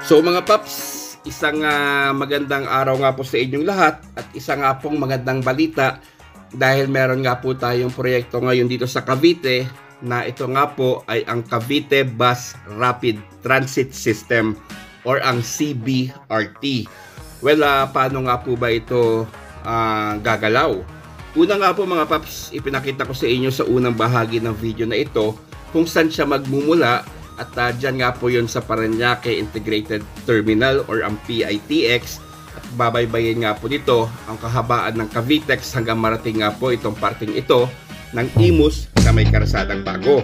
So mga paps, isang magandang araw nga po sa inyong lahat at isa nga pong magandang balita dahil meron nga po tayong proyekto ngayon dito sa Cavite na ito nga po ay ang Cavite Bus Rapid Transit System or ang CBRT. Well, paano nga po ba ito gagalaw? Una nga po mga paps, ipinakita ko sa inyo sa unang bahagi ng video na ito kung saan siya magmumula. At dyan nga po yun sa Parañaque Integrated Terminal or ang PITX. At babaybayin nga po dito ang kahabaan ng Cavitex hanggang marating nga po itong parting ito ng Imus na may Karasadang Bago.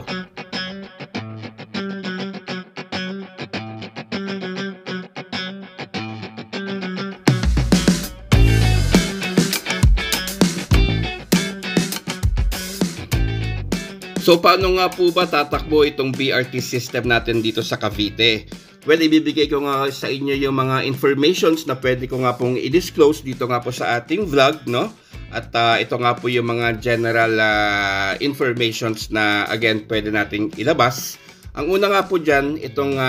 So paano nga po ba tatakbo itong BRT system natin dito sa Cavite? Well, ibibigay ko nga sa inyo yung mga informations na pwede ko nga pong i-disclose dito nga po sa ating vlog, no? At ito nga po yung mga general informations na again pwede nating ilabas. Ang una nga po dyan, itong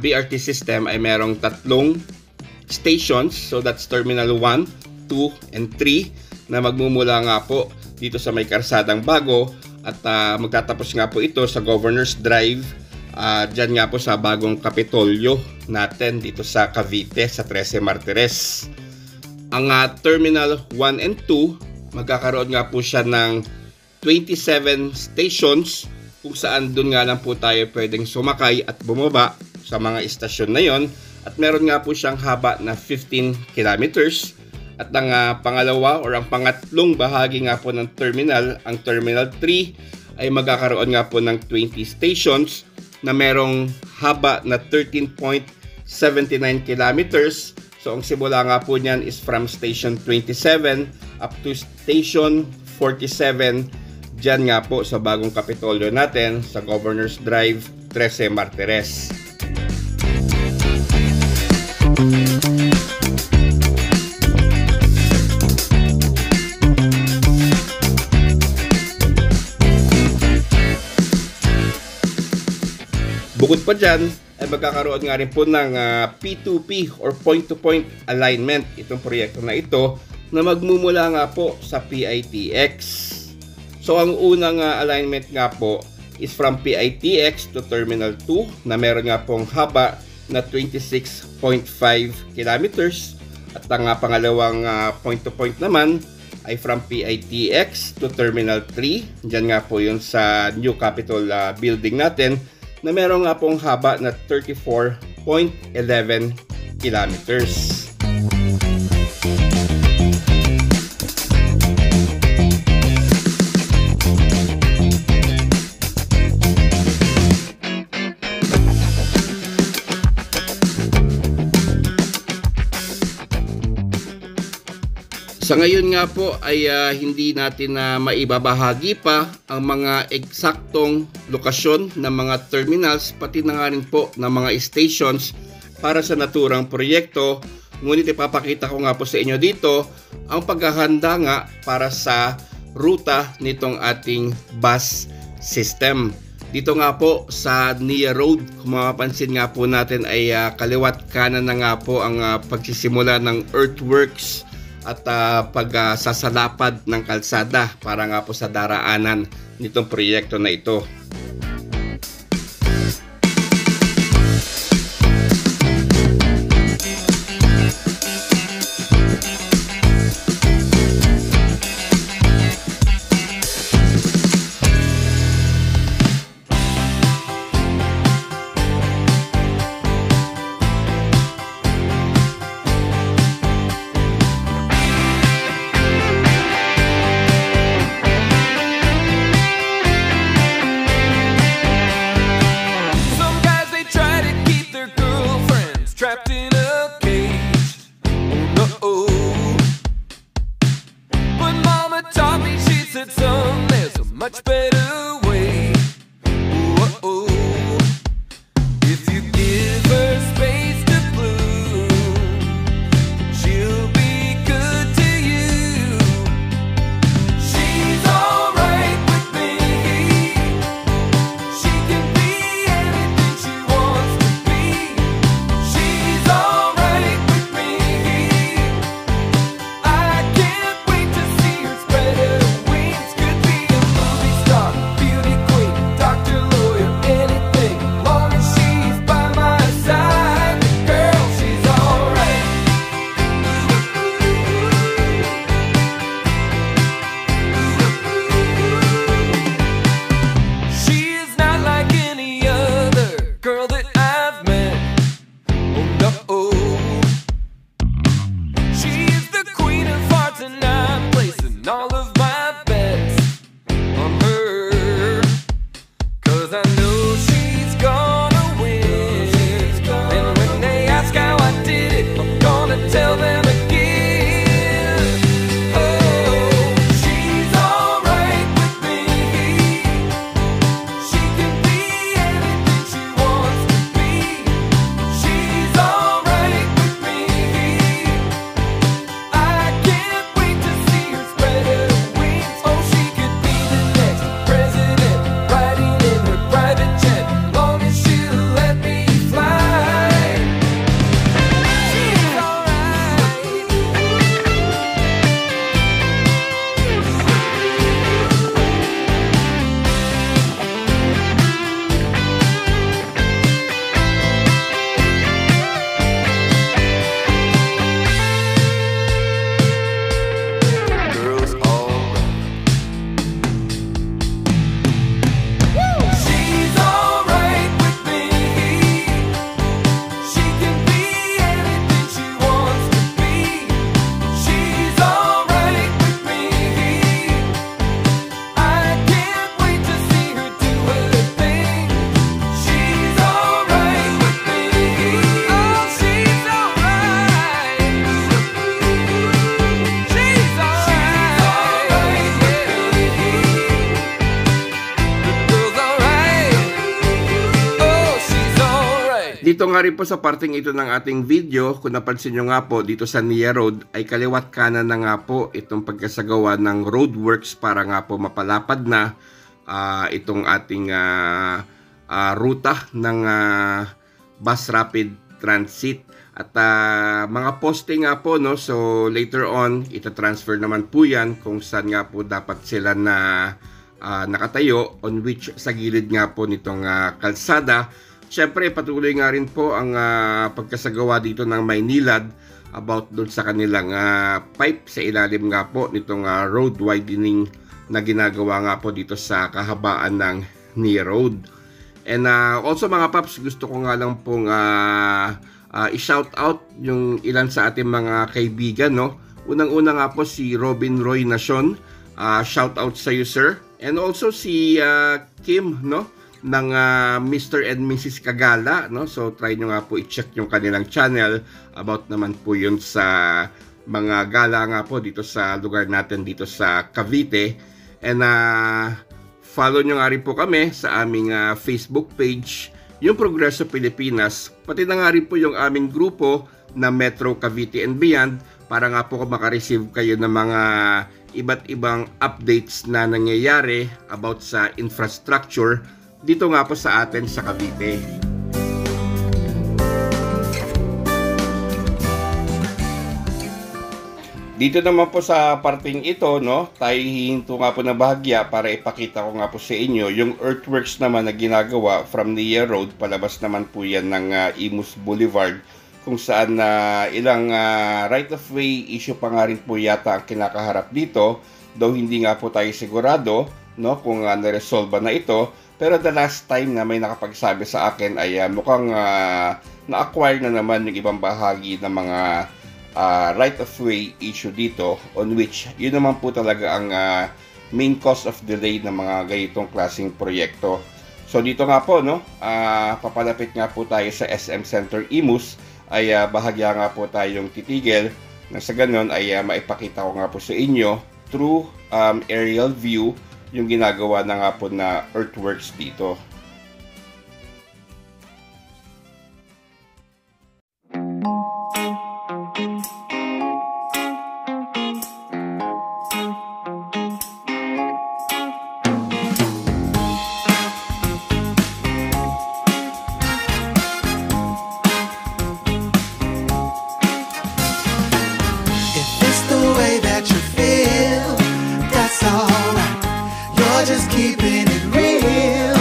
BRT system ay merong tatlong stations. So that's Terminal 1, 2, and 3 na magmumula nga po dito sa may Karasadang Bago. At magtatapos nga po ito sa Governor's Drive, dyan nga po sa bagong Kapitolyo natin dito sa Cavite sa 13 Martires. Ang Terminal 1 and 2, magkakaroon nga po siya ng 27 stations kung saan doon nga lang po tayo pwedeng sumakay at bumaba sa mga istasyon na yon. At meron nga po siyang haba na 15 kilometers. At ang pangalawa or ang pangatlong bahagi nga po ng terminal, ang Terminal 3 ay magkakaroon nga po ng 20 stations na merong haba na 13.79 kilometers. So ang simula nga po niyan is from Station 27 up to Station 47 dyan nga po sa bagong Kapitolyo natin sa Governor's Drive, 13 Martires. Bukod pa dyan, ay magkakaroon nga rin po ng P2P or point-to-point alignment itong proyekto na ito na magmumula nga po sa PITX. So ang unang alignment nga po is from PITX to Terminal 2 na meron nga pong haba na 26.5 kilometers. At ang pangalawang point-to-point naman ay from PITX to Terminal 3. Diyan nga po yun sa New Capitol building natin na meron nga pong haba na 34.11 kilometers. Sa ngayon nga po ay hindi natin na maibabahagi pa ang mga eksaktong lokasyon ng mga terminals pati na nga rin po ng mga stations para sa naturang proyekto. Ngunit ipapakita ko nga po sa inyo dito ang paghahanda nga para sa ruta nitong ating bus system. Dito nga po sa Nia Road, kung mapapansin nga po natin ay kaliwat kanan na nga po ang pagsisimula ng earthworks at pagsasalapad ng kalsada para nga po sa daraanan nitong proyekto na ito. Much better way. Whoa, if you give her space to bloom, she'll be good to you. She's alright with me. She can be anything she wants to be. She's alright with me. I can't wait to see her spread her wings. Could be a movie star, beauty queen, doctor, lawyer, anything, long as she's by my side. Girl, she's alright. She is not like any other girl that I've met. Oh no, she is the queen of hearts, and I'm placing all of my bets on her. 'Cause I know she's gonna win. And when they ask how I did it, I'm gonna tell them again. Oh, she's alright with me. She can be anything she wants to be. She's alright with me. I can't wait to see her spread her wings. Oh, she could be the next president, riding in her private jet, long as she'll let me fly. She's alright. Girls alright. She's alright with me. She can be anything she wants to be. She's alright with me. I can't wait to see her do her thing. She's alright with me. Oh, she's alright. She's alright with me. The girl's alright. Oh, she's alright. Dito nga rin po sa parting ito ng ating video, kung napansin nyo nga po dito sa Nia Road ay kaliwat kanan na nga po itong pagkasagawa ng roadworks para nga po mapalapad na itong ating ruta ng bus rapid transit. At mga poste nga po, no, so later on ita-transfer naman po yan kung saan nga po dapat sila na nakatayo, on which sa gilid nga po nitong kalsada. Siyempre, patuloy nga rin po ang pagkasagawa dito ng Maynilad about doon sa kanilang pipe sa ilalim nga po nitong road widening na ginagawa nga po dito sa kahabaan ng Nia Road. And also mga paps, gusto ko nga lang pong i-shout out yung ilan sa ating mga kaibigan, no? Unang-una nga po si Robin Roy Nacion, shout out sa iyo, sir. And also si Kim, no, ng Mr. and Mrs. Kagala, no? So try nyo nga po i-check yung kanilang channel about naman po yun sa mga gala nga po dito sa lugar natin dito sa Cavite. And follow nyo nga rin po kami sa aming Facebook page, yung Progreso Pilipinas, pati na nga rin po yung aming grupo na Metro Cavite and Beyond, para nga po makareceive kayo ng mga iba't ibang updates na nangyayari about sa infrastructure dito nga po sa atin sa Cavite. Dito naman po sa parting ito, no, tayo hihinto nga po na bahagya para ipakita ko nga po sa inyo yung earthworks naman na ginagawa from Nia Road. Palabas naman po yan ng Imus Boulevard, kung saan ilang right of way issue pa nga rin po yata ang kinakaharap dito, though hindi nga po tayo sigurado, no, kung na-resolve na ito. Pero the last time na may nakapagsabi sa akin ay mukhang na-acquire na naman yung ibang bahagi ng mga right of way issue dito, on which yun naman po talaga ang main cause of delay ng mga ganitong klaseng proyekto. So dito nga po, no, papalapit nga po tayo sa SM Center Imus, ay bahagya nga po tayong titigil na sa ganon ay maipakita ko nga po sa inyo through aerial view yung ginagawa na nga po na earthworks dito. Keeping it real,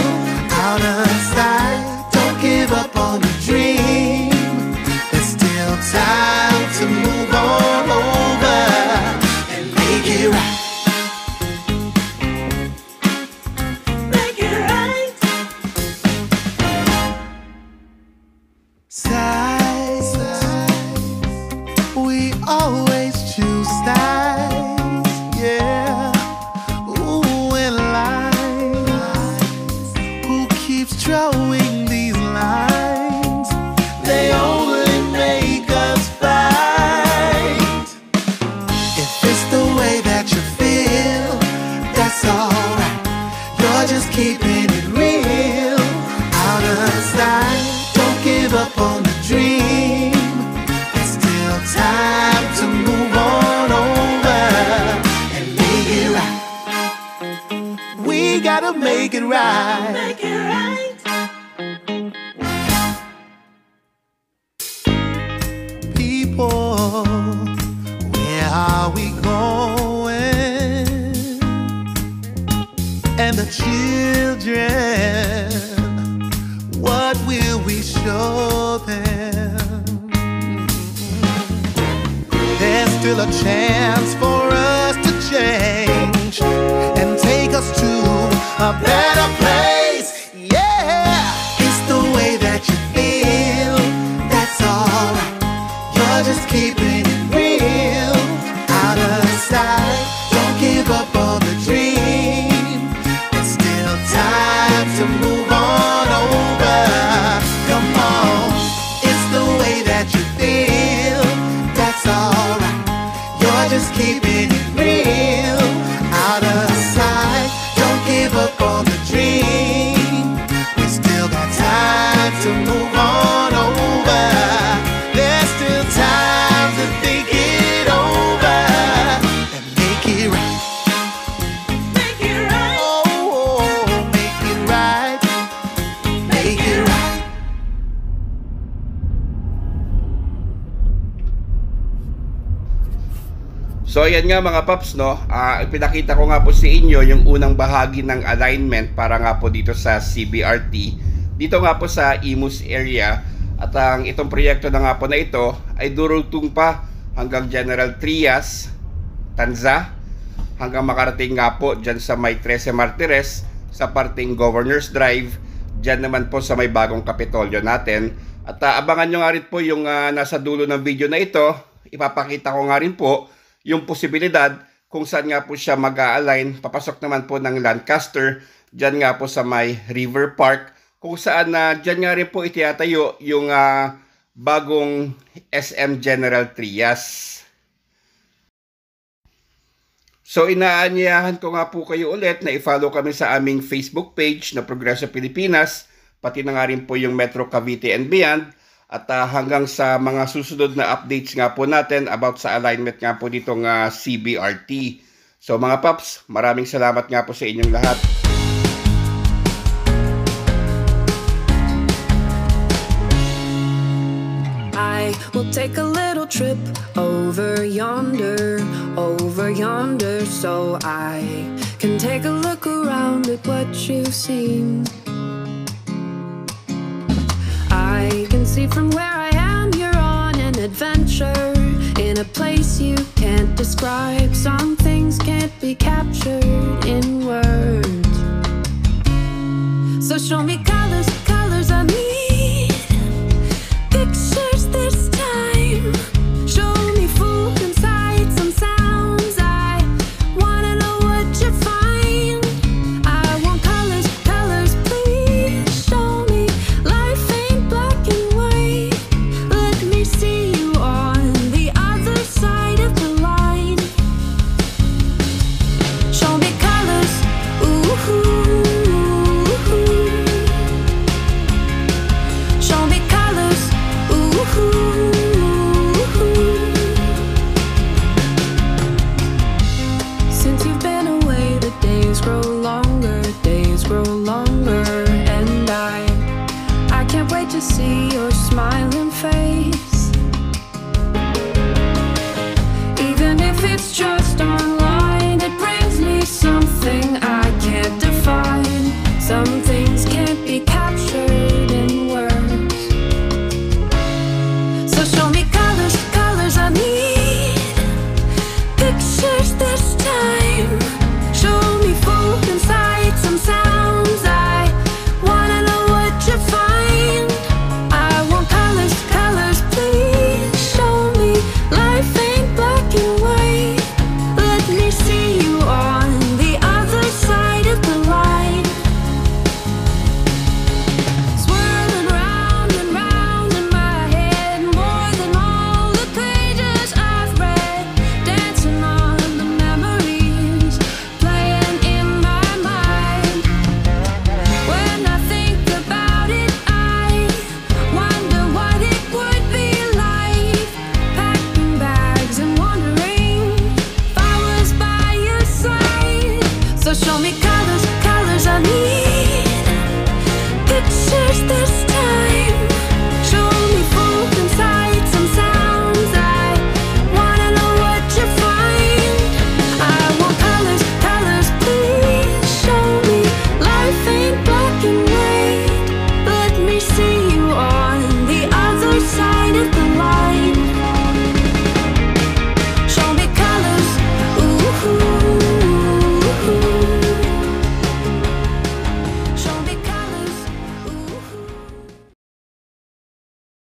out of sight. Don't give up on the dream. There's still time to move on over and make it right. Make it right. Sides, we always choose sides, yeah. Drawing these lines, they only make us fight. If it's the way that you feel, that's alright. You're just keeping it real, out of sight. Don't give up on the dream. There's still time to move on over and make it right. We gotta make it right. Make it right. Where are we going? And the children, what will we show them? There's still a chance for us to change and take us to a better place. Yeah, it's the way that you feel, that's alright. Just keeping it real, out of sight. Don't give up on the dream. There's still time to move on over. Come on, it's the way that you feel, that's alright. You're just keeping it real, out of sight. Don't give up on the dream. We still got time to move on over. There's still time to think it over and make it right. Make it right. Oh, make it right. Make it right. So ayan nga mga paps, no, pinakita ko nga po sa inyo yung unang bahagi ng alignment para nga po dito sa CBRT, dito nga po sa Imus area. At ang itong proyekto na nga po na ito ay durugtong pa hanggang General Trias, Tanza, hanggang makarating nga po dyan sa may 13 Martires, sa parting Governor's Drive, dyan naman po sa may bagong Kapitolyo natin. At abangan nyo nga rin po yung nasa dulo ng video na ito. Ipapakita ko nga rin po yung posibilidad kung saan nga po siya mag-a-align. Papasok naman po ng Lancaster, dyan nga po sa may River Park, kung saan dyan nga rin po itiyatayo yung bagong SM General Trias. So inaanyayahan ko nga po kayo ulit na i-follow kami sa aming Facebook page na Progreso Pilipinas, pati na nga rin po yung Metro Cavite and Beyond. At hanggang sa mga susunod na updates nga po natin about sa alignment nga po ditong CBRT. So mga paps, maraming salamat nga po sa inyong lahat. I will take a little trip over yonder, so I can take a look around at what you've seen. I can see from where I am you're on an adventure, in a place you can't describe. Some things can't be captured in words. So show me colors, colors I need, pictures this time. Show me food and sights and sounds. I wanna know what you find. I want colors, colors, please. Show me life ain't black and white. Let me see you on the other side of the line. Show me colors, ooh. Show me colors, ooh. Since you've been away, the days grow longer, and I can't wait to see your smiling face, even if it's just